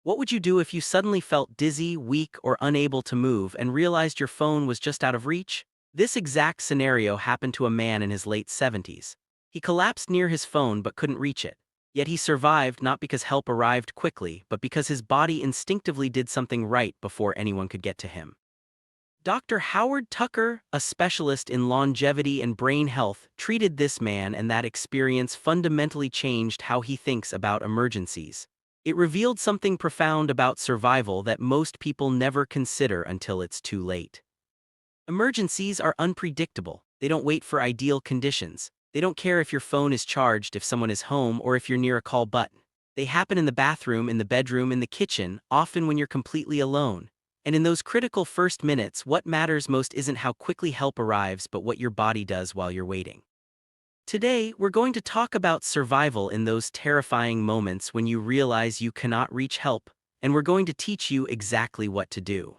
What would you do if you suddenly felt dizzy, weak, or unable to move and realized your phone was just out of reach? This exact scenario happened to a man in his late 70s. He collapsed near his phone but couldn't reach it. Yet he survived not because help arrived quickly, but because his body instinctively did something right before anyone could get to him. Dr. Howard Tucker, a specialist in longevity and brain health, treated this man, and that experience fundamentally changed how he thinks about emergencies. It revealed something profound about survival that most people never consider until it's too late. Emergencies are unpredictable. They don't wait for ideal conditions. They don't care if your phone is charged, if someone is home, or if you're near a call button. They happen in the bathroom, in the bedroom, in the kitchen, often when you're completely alone. And in those critical first minutes, what matters most isn't how quickly help arrives, but what your body does while you're waiting. Today, we're going to talk about survival in those terrifying moments when you realize you cannot reach help, and we're going to teach you exactly what to do.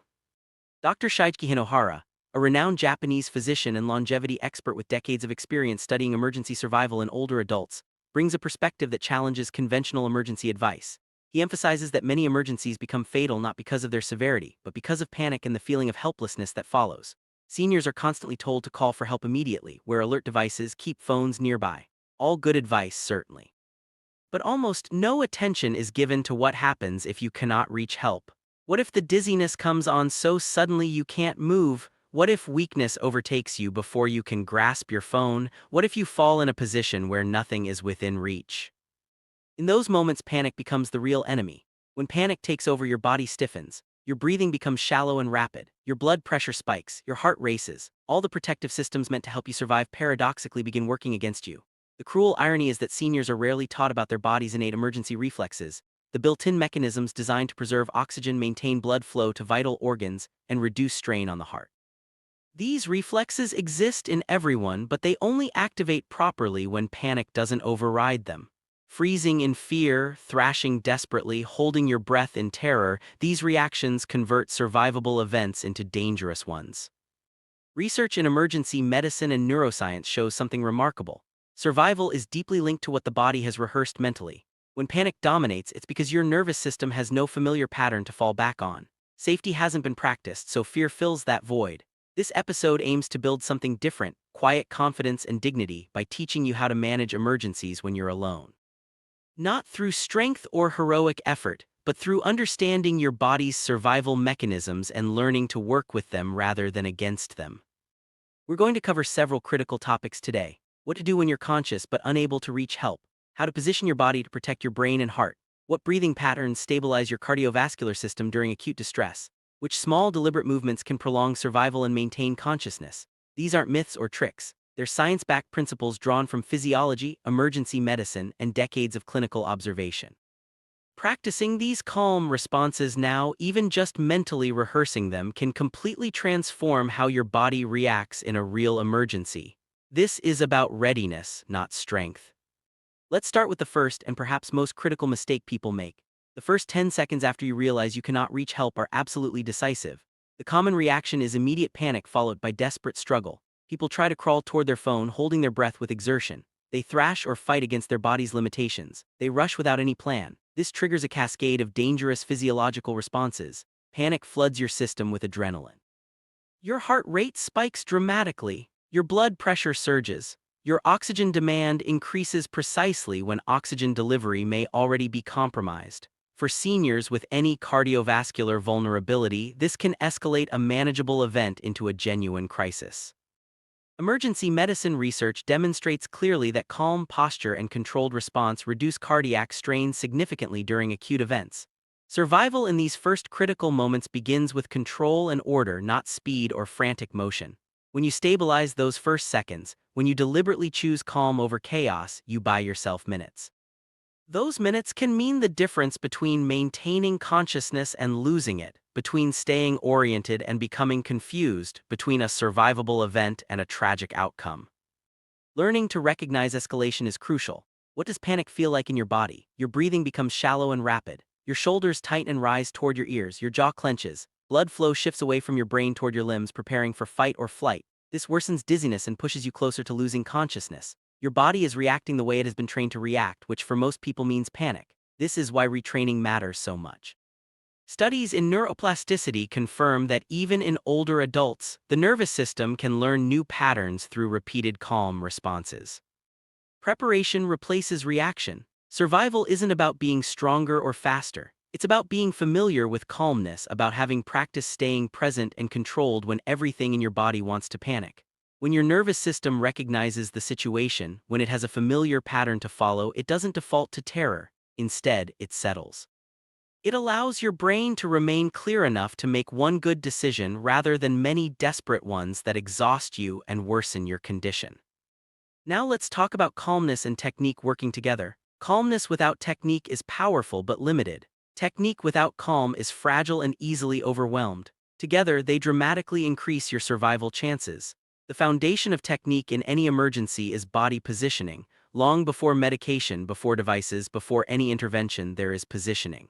Dr. Shigeaki Hinohara, a renowned Japanese physician and longevity expert with decades of experience studying emergency survival in older adults, brings a perspective that challenges conventional emergency advice. He emphasizes that many emergencies become fatal not because of their severity, but because of panic and the feeling of helplessness that follows. Seniors are constantly told to call for help immediately, wear alert devices, keep phones nearby. All good advice, certainly. But almost no attention is given to what happens if you cannot reach help. What if the dizziness comes on so suddenly you can't move? What if weakness overtakes you before you can grasp your phone? What if you fall in a position where nothing is within reach? In those moments, panic becomes the real enemy. When panic takes over, your body stiffens, your breathing becomes shallow and rapid, your blood pressure spikes, your heart races. All the protective systems meant to help you survive paradoxically begin working against you. The cruel irony is that seniors are rarely taught about their body's innate emergency reflexes, the built-in mechanisms designed to preserve oxygen, maintain blood flow to vital organs, and reduce strain on the heart. These reflexes exist in everyone, but they only activate properly when panic doesn't override them. Freezing in fear, thrashing desperately, holding your breath in terror, these reactions convert survivable events into dangerous ones. Research in emergency medicine and neuroscience shows something remarkable. Survival is deeply linked to what the body has rehearsed mentally. When panic dominates, it's because your nervous system has no familiar pattern to fall back on. Safety hasn't been practiced, so fear fills that void. This episode aims to build something different: quiet confidence and dignity, by teaching you how to manage emergencies when you're alone. Not through strength or heroic effort, but through understanding your body's survival mechanisms and learning to work with them rather than against them. We're going to cover several critical topics today: what to do when you're conscious but unable to reach help, how to position your body to protect your brain and heart, what breathing patterns stabilize your cardiovascular system during acute distress, which small deliberate movements can prolong survival and maintain consciousness. These aren't myths or tricks. They're science-backed principles drawn from physiology, emergency medicine, and decades of clinical observation. Practicing these calm responses now, even just mentally rehearsing them, can completely transform how your body reacts in a real emergency. This is about readiness, not strength. Let's start with the first and perhaps most critical mistake people make. The first 10 seconds after you realize you cannot reach help are absolutely decisive. The common reaction is immediate panic followed by desperate struggle. People try to crawl toward their phone, holding their breath with exertion. They thrash or fight against their body's limitations. They rush without any plan. This triggers a cascade of dangerous physiological responses. Panic floods your system with adrenaline. Your heart rate spikes dramatically. Your blood pressure surges. Your oxygen demand increases precisely when oxygen delivery may already be compromised. For seniors with any cardiovascular vulnerability, this can escalate a manageable event into a genuine crisis. Emergency medicine research demonstrates clearly that calm posture and controlled response reduce cardiac strain significantly during acute events. Survival in these first critical moments begins with control and order, not speed or frantic motion. When you stabilize those first seconds, when you deliberately choose calm over chaos, you buy yourself minutes. Those minutes can mean the difference between maintaining consciousness and losing it, between staying oriented and becoming confused, between a survivable event and a tragic outcome. Learning to recognize escalation is crucial. What does panic feel like in your body? Your breathing becomes shallow and rapid. Your shoulders tighten and rise toward your ears. Your jaw clenches. Blood flow shifts away from your brain toward your limbs, preparing for fight or flight. This worsens dizziness and pushes you closer to losing consciousness. Your body is reacting the way it has been trained to react, which for most people means panic. This is why retraining matters so much. Studies in neuroplasticity confirm that even in older adults, the nervous system can learn new patterns through repeated calm responses. Preparation replaces reaction. Survival isn't about being stronger or faster. It's about being familiar with calmness, about having practiced staying present and controlled when everything in your body wants to panic. When your nervous system recognizes the situation, when it has a familiar pattern to follow, it doesn't default to terror. Instead, it settles. It allows your brain to remain clear enough to make one good decision rather than many desperate ones that exhaust you and worsen your condition. Now let's talk about calmness and technique working together. Calmness without technique is powerful but limited. Technique without calm is fragile and easily overwhelmed. Together, they dramatically increase your survival chances. The foundation of technique in any emergency is body positioning. Long before medication, before devices, before any intervention, there is positioning.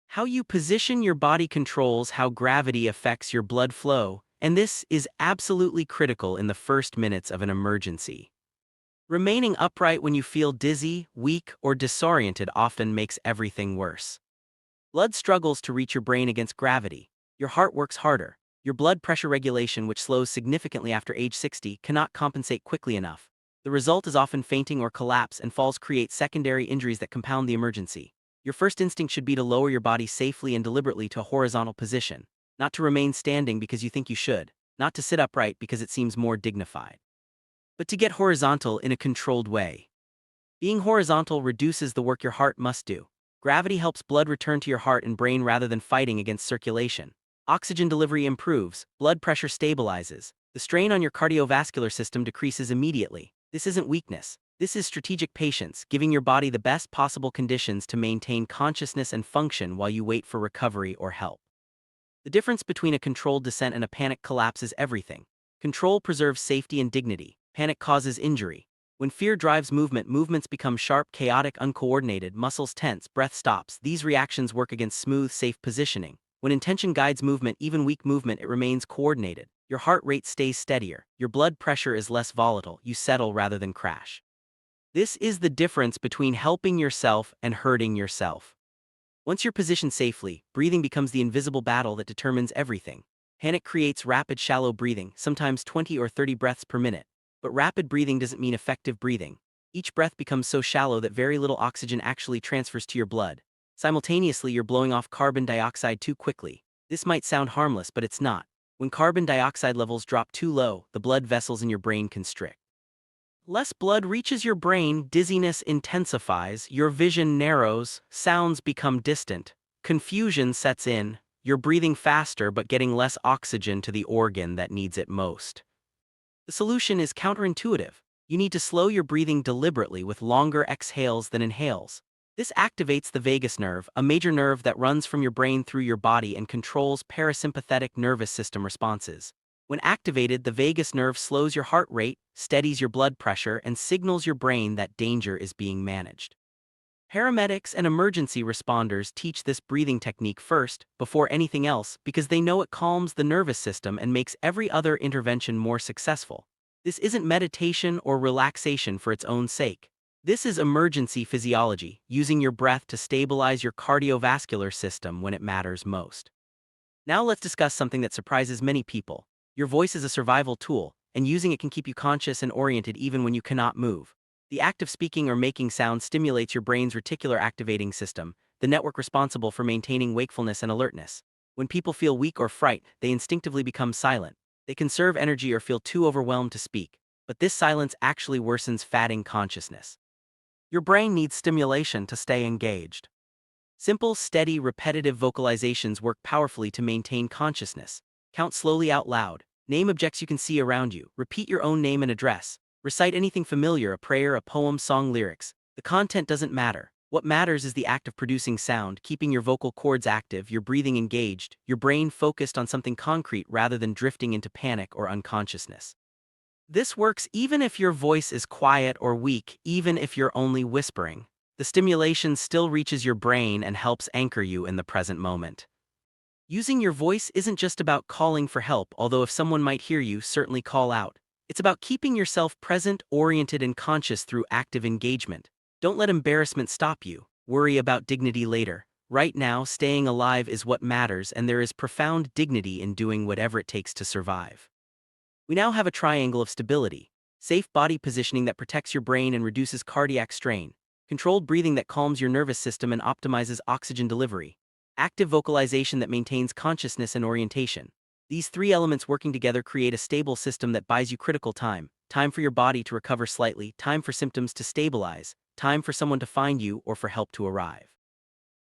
How you position your body controls how gravity affects your blood flow, and this is absolutely critical in the first minutes of an emergency. Remaining upright when you feel dizzy, weak, or disoriented often makes everything worse. Blood struggles to reach your brain against gravity. Your heart works harder. Your blood pressure regulation, which slows significantly after age 60, cannot compensate quickly enough. The result is often fainting or collapse, and falls create secondary injuries that compound the emergency. Your first instinct should be to lower your body safely and deliberately to a horizontal position, not to remain standing because you think you should, not to sit upright because it seems more dignified, but to get horizontal in a controlled way. Being horizontal reduces the work your heart must do. Gravity helps blood return to your heart and brain rather than fighting against circulation. Oxygen delivery improves, blood pressure stabilizes. The strain on your cardiovascular system decreases immediately. This isn't weakness. This is strategic patience, giving your body the best possible conditions to maintain consciousness and function while you wait for recovery or help. The difference between a controlled descent and a panic collapse is everything. Control preserves safety and dignity. Panic causes injury. When fear drives movement, movements become sharp, chaotic, uncoordinated, muscles tense, breath stops. These reactions work against smooth, safe positioning. When intention guides movement, even weak movement, it remains coordinated. Your heart rate stays steadier. Your blood pressure is less volatile. You settle rather than crash. This is the difference between helping yourself and hurting yourself. Once you're positioned safely, breathing becomes the invisible battle that determines everything. Panic creates rapid, shallow breathing, sometimes 20 or 30 breaths per minute. But rapid breathing doesn't mean effective breathing. Each breath becomes so shallow that very little oxygen actually transfers to your blood. Simultaneously, you're blowing off carbon dioxide too quickly. This might sound harmless, but it's not. When carbon dioxide levels drop too low, the blood vessels in your brain constrict. Less blood reaches your brain, dizziness intensifies, your vision narrows, sounds become distant, confusion sets in, you're breathing faster but getting less oxygen to the organ that needs it most. The solution is counterintuitive. You need to slow your breathing deliberately with longer exhales than inhales. This activates the vagus nerve, a major nerve that runs from your brain through your body and controls parasympathetic nervous system responses. When activated, the vagus nerve slows your heart rate, steadies your blood pressure, and signals your brain that danger is being managed. Paramedics and emergency responders teach this breathing technique first, before anything else, because they know it calms the nervous system and makes every other intervention more successful. This isn't meditation or relaxation for its own sake. This is emergency physiology, using your breath to stabilize your cardiovascular system when it matters most. Now let's discuss something that surprises many people. Your voice is a survival tool, and using it can keep you conscious and oriented even when you cannot move. The act of speaking or making sound stimulates your brain's reticular activating system, the network responsible for maintaining wakefulness and alertness. When people feel weak or fright, they instinctively become silent. They conserve energy or feel too overwhelmed to speak. But this silence actually worsens fatting consciousness. Your brain needs stimulation to stay engaged. Simple, steady, repetitive vocalizations work powerfully to maintain consciousness. Count slowly out loud. Name objects you can see around you. Repeat your own name and address. Recite anything familiar, a prayer, a poem, song, lyrics. The content doesn't matter. What matters is the act of producing sound, keeping your vocal cords active, your breathing engaged, your brain focused on something concrete rather than drifting into panic or unconsciousness. This works even if your voice is quiet or weak, even if you're only whispering. The stimulation still reaches your brain and helps anchor you in the present moment. Using your voice isn't just about calling for help, although if someone might hear you, certainly call out. It's about keeping yourself present, oriented, and conscious through active engagement. Don't let embarrassment stop you. Worry about dignity later. Right now, staying alive is what matters, and there is profound dignity in doing whatever it takes to survive. We now have a triangle of stability: safe body positioning that protects your brain and reduces cardiac strain, controlled breathing that calms your nervous system and optimizes oxygen delivery, active vocalization that maintains consciousness and orientation. These three elements working together create a stable system that buys you critical time: time for your body to recover slightly, time for symptoms to stabilize, time for someone to find you or for help to arrive.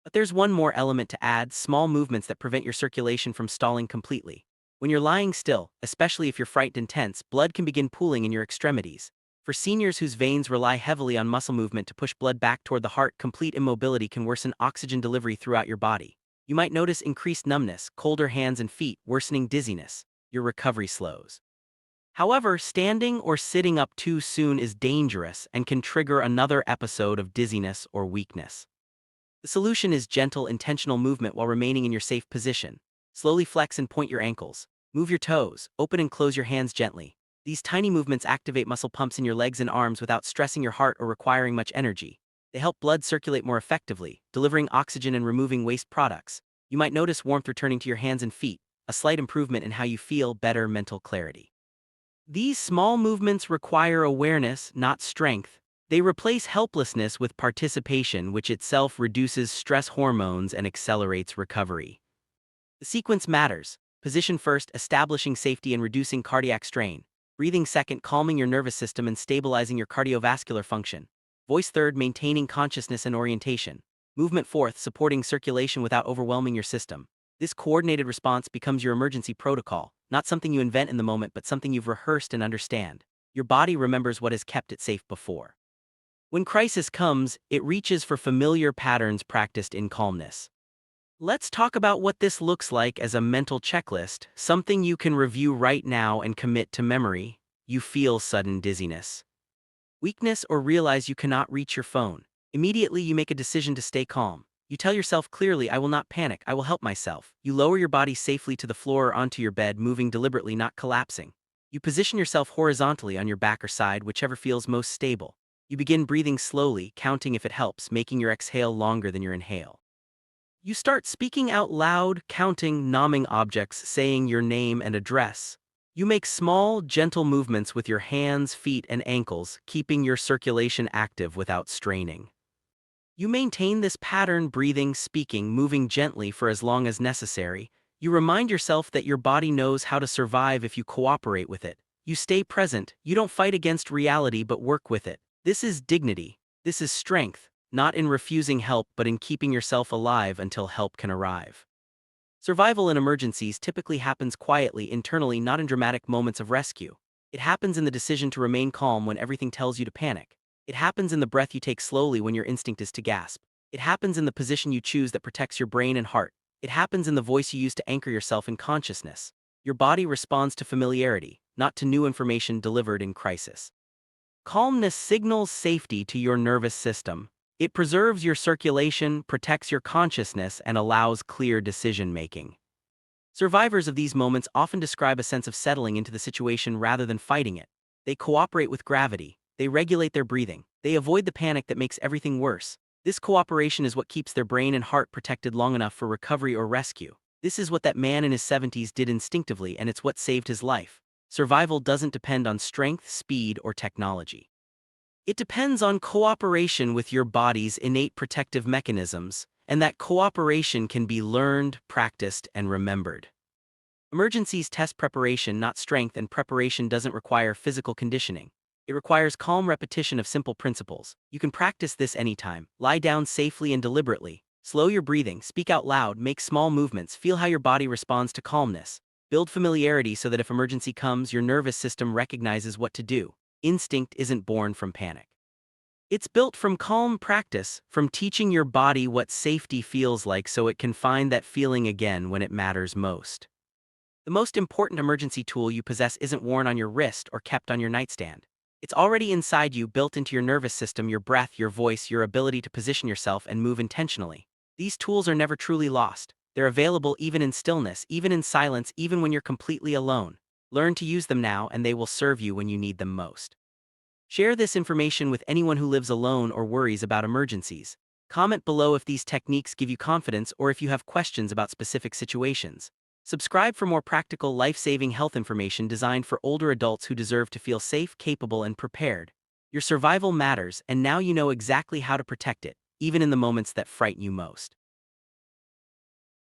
But there's one more element to add: small movements that prevent your circulation from stalling completely. When you're lying still, especially if you're frightened and tense, blood can begin pooling in your extremities. For seniors whose veins rely heavily on muscle movement to push blood back toward the heart, complete immobility can worsen oxygen delivery throughout your body. You might notice increased numbness, colder hands and feet, worsening dizziness. Your recovery slows. However, standing or sitting up too soon is dangerous and can trigger another episode of dizziness or weakness. The solution is gentle, intentional movement while remaining in your safe position. Slowly flex and point your ankles. Move your toes, open and close your hands gently. These tiny movements activate muscle pumps in your legs and arms without stressing your heart or requiring much energy. They help blood circulate more effectively, delivering oxygen and removing waste products. You might notice warmth returning to your hands and feet, a slight improvement in how you feel, better mental clarity. These small movements require awareness, not strength. They replace helplessness with participation, which itself reduces stress hormones and accelerates recovery. The sequence matters: position first, establishing safety and reducing cardiac strain; breathing second, calming your nervous system and stabilizing your cardiovascular function; voice third, maintaining consciousness and orientation; movement fourth, supporting circulation without overwhelming your system. This coordinated response becomes your emergency protocol, not something you invent in the moment but something you've rehearsed and understand. Your body remembers what has kept it safe before. When crisis comes, it reaches for familiar patterns practiced in calmness. Let's talk about what this looks like as a mental checklist, something you can review right now and commit to memory. You feel sudden dizziness, weakness, or realize you cannot reach your phone. Immediately, you make a decision to stay calm. You tell yourself clearly, "I will not panic, I will help myself." You lower your body safely to the floor or onto your bed, moving deliberately, not collapsing. You position yourself horizontally on your back or side, whichever feels most stable. You begin breathing slowly, counting if it helps, making your exhale longer than your inhale. You start speaking out loud, counting, naming objects, saying your name and address. You make small, gentle movements with your hands, feet, and ankles, keeping your circulation active without straining. You maintain this pattern: breathing, speaking, moving gently for as long as necessary. You remind yourself that your body knows how to survive if you cooperate with it. You stay present. You don't fight against reality but work with it. This is dignity. This is strength, not in refusing help but in keeping yourself alive until help can arrive. Survival in emergencies typically happens quietly, internally, not in dramatic moments of rescue. It happens in the decision to remain calm when everything tells you to panic. It happens in the breath you take slowly when your instinct is to gasp. It happens in the position you choose that protects your brain and heart. It happens in the voice you use to anchor yourself in consciousness. Your body responds to familiarity, not to new information delivered in crisis. Calmness signals safety to your nervous system. It preserves your circulation, protects your consciousness, and allows clear decision-making. Survivors of these moments often describe a sense of settling into the situation rather than fighting it. They cooperate with gravity. They regulate their breathing. They avoid the panic that makes everything worse. This cooperation is what keeps their brain and heart protected long enough for recovery or rescue. This is what that man in his 70s did instinctively, and it's what saved his life. Survival doesn't depend on strength, speed, or technology. It depends on cooperation with your body's innate protective mechanisms, and that cooperation can be learned, practiced, and remembered. Emergencies test preparation, not strength, and preparation doesn't require physical conditioning. It requires calm repetition of simple principles. You can practice this anytime. Lie down safely and deliberately. Slow your breathing, speak out loud, make small movements, feel how your body responds to calmness. Build familiarity so that if emergency comes, your nervous system recognizes what to do. Instinct isn't born from panic. It's built from calm practice, from teaching your body what safety feels like so it can find that feeling again when it matters most. The most important emergency tool you possess isn't worn on your wrist or kept on your nightstand. It's already inside you, built into your nervous system: your breath, your voice, your ability to position yourself and move intentionally. These tools are never truly lost. They're available even in stillness, even in silence, even when you're completely alone. Learn to use them now, and they will serve you when you need them most. Share this information with anyone who lives alone or worries about emergencies. Comment below if these techniques give you confidence or if you have questions about specific situations. Subscribe for more practical, life-saving health information designed for older adults who deserve to feel safe, capable, and prepared. Your survival matters, and now you know exactly how to protect it, even in the moments that frighten you most.